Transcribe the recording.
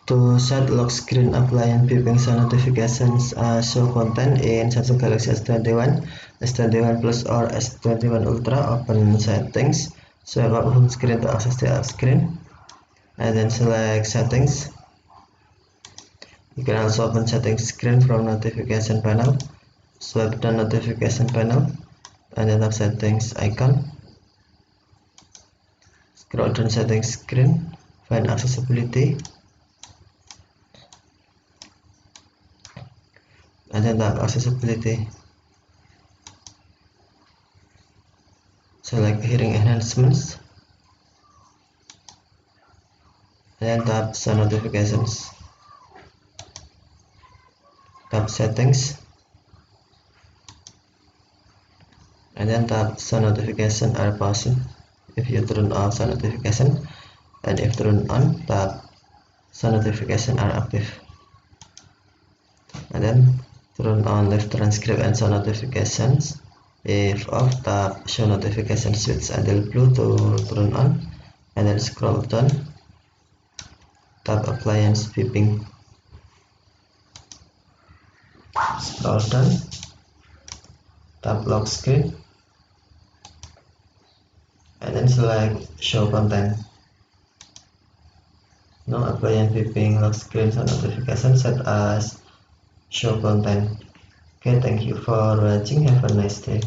To set lock screen appliance beeping sound notifications show content in Samsung Galaxy S21, S21 Plus or S21 Ultra. Open settings, swipe up home screen to access the app screen, and then select settings. You can also open settings screen from notification panel. Swipe down notification panel and then tap settings icon. Scroll down settings screen, find accessibility, and then tap accessibility. Select hearing enhancements and then tap sound notifications. Tap settings and then tap sound notification are pausing if you turn off sound notification, and if turn on, tap sound notification are active, and then turn on live transcript and sound notifications. If off, tap show notification switch until blue to turn on, and then scroll down, tap appliance beeping. Scroll down, tap lock screen, and then select show content. Now appliance beeping lock screen sound notification set as show content. Okay, thank you for watching. Have a nice day.